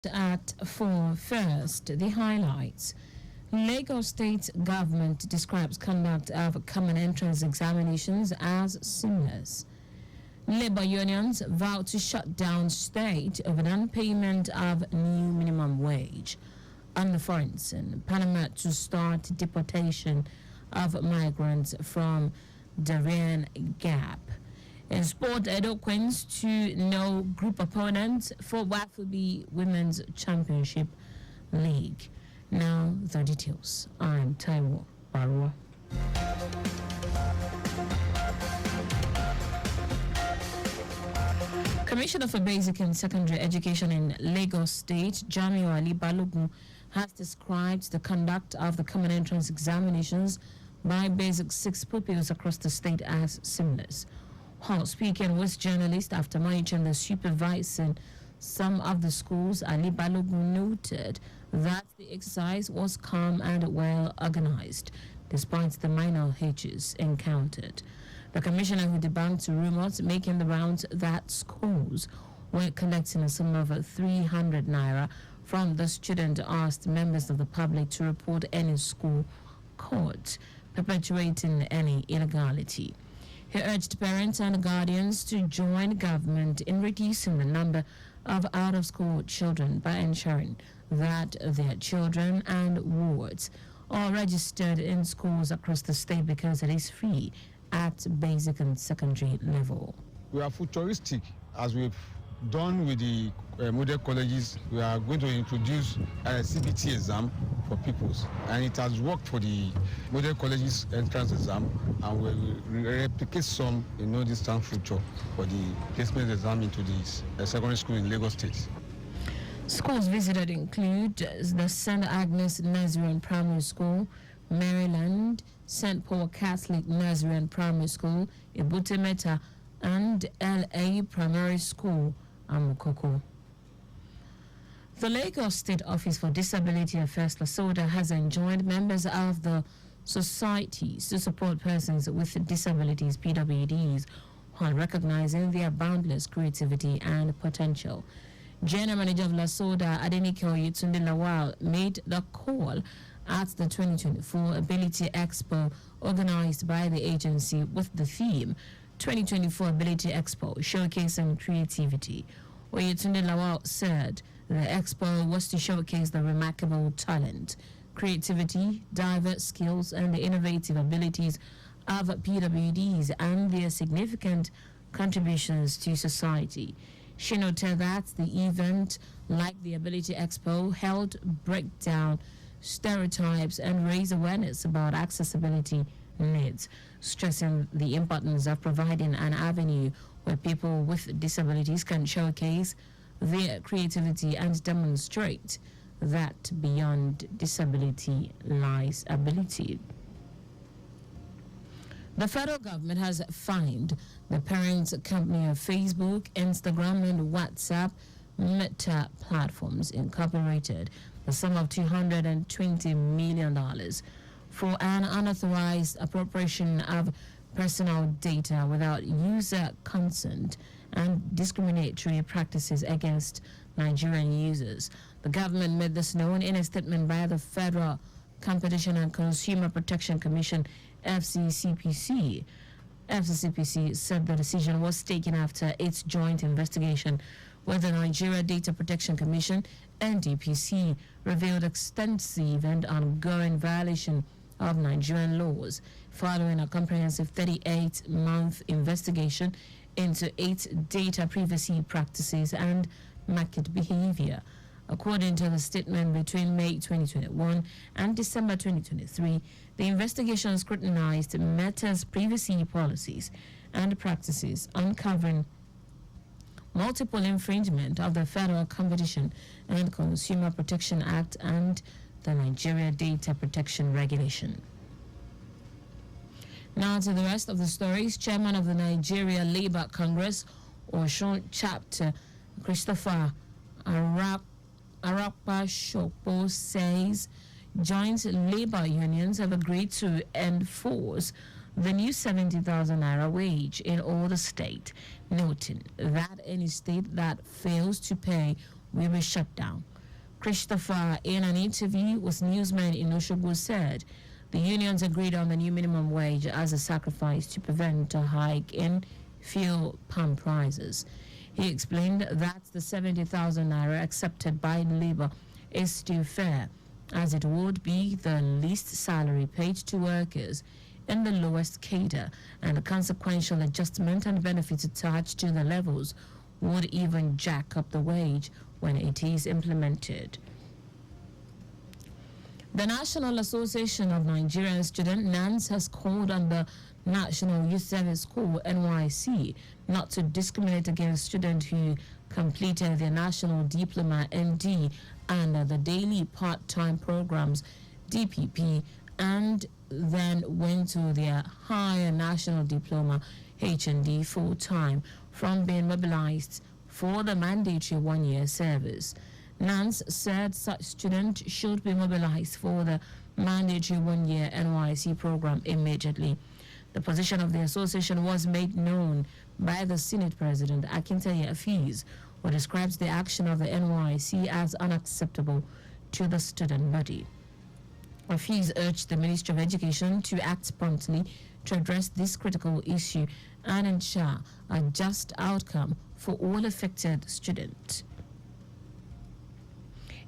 At for first, the highlights. Lagos State government describes conduct of common entrance examinations as seamless. Labor unions vow to shut down state over non-payment of new minimum wage. On the fronts in Panama to start deportation of migrants from Darien Gap. In sport, Edo Queens to no group opponents for WAFB Women's Championship League. Now the details. I'm Taiwo Baruwa. Commissioner for Basic and Secondary Education in Lagos State, Jamiu Ali Balogun, has described the conduct of the common entrance examinations by Basic 6 pupils across the state as seamless. While speaking with journalists after monitoring the supervising some of the schools, Ali Balogun noted that the exercise was calm and well organized, despite the minor hitches encountered. The commissioner who debunked rumors making the rounds that schools were collecting a sum of 300 naira from the student asked members of the public to report any school caught perpetuating any illegality. He urged parents and guardians to join government in reducing the number of out-of-school children by ensuring that their children and wards are registered in schools across the state because it is free at basic and secondary level. We are futuristic as we've done with the model colleges. We are going to introduce a CBT exam for pupils, and it has worked for the model colleges entrance exam, and we'll replicate some in no distant future for the placement exam into this secondary school in Lagos State. Schools visited include the St. Agnes Nazarene Primary School, Maryland, St. Paul Catholic Nazarene Primary School, Ebute Meta, and LA Primary School, Amukoko. The Lagos State Office for Disability Affairs, LASODA, has enjoined members of the societies to support persons with disabilities, PWDs, while recognizing their boundless creativity and potential. General Manager of LASODA, Adenike Oyetunde Lawal, made the call at the 2024 Ability Expo organized by the agency with the theme 2024 Ability Expo Showcasing Creativity. Oyetunde Lawal said the expo was to showcase the remarkable talent, creativity, diverse skills, and the innovative abilities of PWDs and their significant contributions to society. She noted that the event, like the Ability Expo, helped break down stereotypes and raise awareness about accessibility needs, stressing the importance of providing an avenue where people with disabilities can showcase their creativity and demonstrate that beyond disability lies ability. The federal government has fined the parent company of Facebook, Instagram, and WhatsApp Meta Platforms Incorporated the sum of $220 million for an unauthorized appropriation of personal data without user consent and discriminatory practices against Nigerian users. The government made this known in a statement by the Federal Competition and Consumer Protection Commission, FCCPC. FCCPC said the decision was taken after its joint investigation with the Nigeria Data Protection Commission, NDPC, revealed extensive and ongoing violation of Nigerian laws following a comprehensive 38-month investigation into 8 data privacy practices and market behavior. According to the statement, between May 2021 and December 2023, the investigation scrutinized Meta's privacy policies and practices, uncovering multiple infringement of the Federal Competition and Consumer Protection Act and the Nigeria Data Protection Regulation. Now to the rest of the stories. Chairman of the Nigeria Labour Congress, Osun Chapter, Christopher Arapa Shopo, says joint labor unions have agreed to enforce the new 70,000 naira wage in all the state, noting that any state that fails to pay will be shut down. Christopher, in an interview with newsmen in Osogbo, said the unions agreed on the new minimum wage as a sacrifice to prevent a hike in fuel pump prices. He explained that the 70,000 naira accepted by Labour is still fair, as it would be the least salary paid to workers in the lowest cadre, and the consequential adjustment and benefits attached to the levels would even jack up the wage when it is implemented. The National Association of Nigerian Students, NANS, has called on the National Youth Service School, NYC, not to discriminate against students who completed their National Diploma, ND, and the Daily Part-Time Programs, DPP, and then went to their Higher National Diploma, HND, full-time, from being mobilized for the mandatory one-year service. Nance said such students should be mobilized for the mandatory one-year NYC program immediately. The position of the association was made known by the Senate President, Akintaye Afiz, who describes the action of the NYC as unacceptable to the student body. Afiz urged the Ministry of Education to act promptly to address this critical issue and ensure a just outcome for all affected students.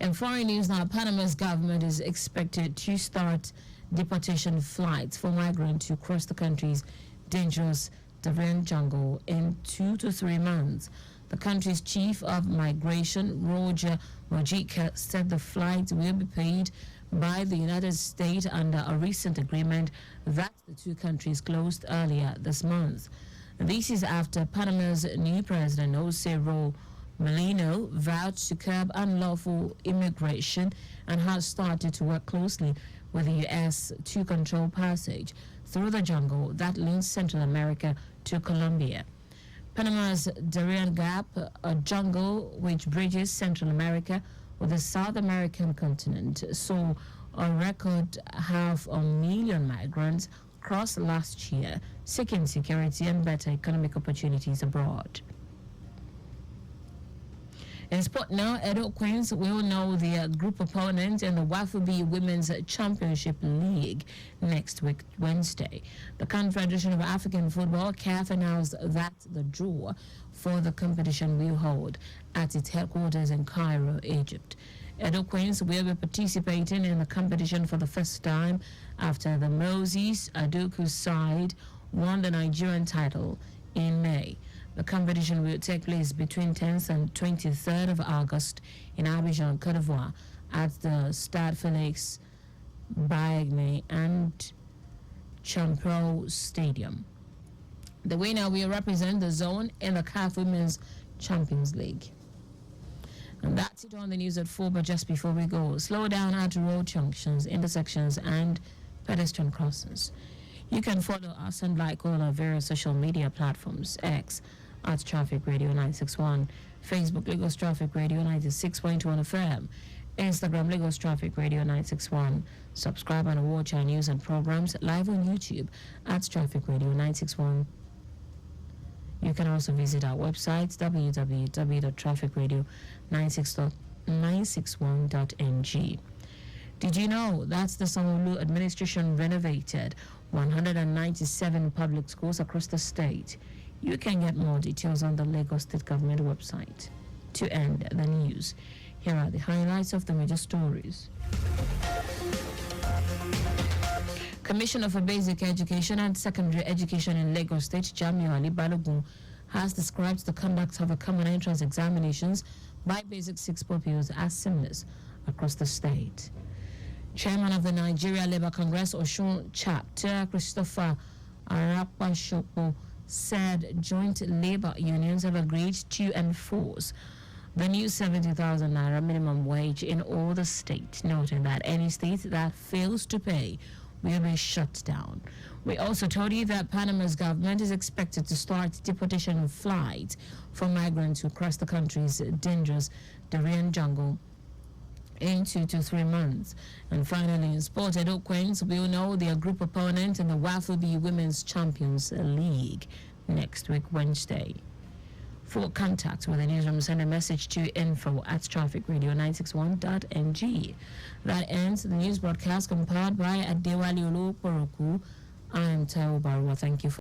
In foreign news now, Panama's government is expected to start deportation flights for migrants who cross the country's dangerous Darien jungle in 2 to 3 months. The country's chief of migration, Roger Mojica, said the flights will be paid by the United States under a recent agreement that the two countries closed earlier this month. This is after Panama's new president, Jose Molino, vowed to curb unlawful immigration and has started to work closely with the U.S. to control passage through the jungle that links Central America to Colombia. Panama's Darien Gap, a jungle which bridges Central America with the South American continent, saw a record 500,000 migrants cross last year, seeking security and better economic opportunities abroad. In sport now, Edo Queens will know their group opponent in the WAFB Women's Championship League next week, Wednesday. The Confederation of African Football, CAF, announced that the draw for the competition will hold at its headquarters in Cairo, Egypt. Edo Queens will be participating in the competition for the first time after the Moses Aduku side won the Nigerian title in May. The competition will take place between 10th and 23rd of August in Abidjan, Côte d'Ivoire, at the Stade Félix Bayegne and Champeau Stadium. The winner will represent the zone in the CAF Women's Champions League. And that's it on the news at 4, but just before we go, slow down at road junctions, intersections, and pedestrian crossings. You can follow us and like all our various social media platforms: X at Traffic Radio 961, Facebook Lagos Traffic Radio 96.1 FM, Instagram Lagos Traffic Radio 961. Subscribe and watch our news and programs live on YouTube at Traffic Radio 961. You can also visit our website www.trafficradio961.ng. Did you know that the Sanwo-Olu administration renovated 197 public schools across the state? You can get more details on the Lagos State Government website. To end the news, here are the highlights of the major stories. Commissioner for Basic Education and Secondary Education in Lagos State, Jamiu Ali Balogun, has described the conduct of the common entrance examinations by Basic 6 pupils as seamless across the state. Chairman of the Nigeria Labour Congress Osun Chapter, Christopher Arapashopo, said joint labour unions have agreed to enforce the new 70,000 naira minimum wage in all the states, noting that any state that fails to pay will be shut down. We also told you that Panama's government is expected to start deportation flights for migrants who cross the country's dangerous Darien jungle in 2 to 3 months. And finally, in sport, Edo Queens will know their group opponent in the WAFB Women's Champions League next week, Wednesday. For contact with the newsroom, send a message to info@trafficradio961.ng. That ends the news broadcast compiled by Adewale Oloporoku. I'm Taiwo Baruwa. Thank you for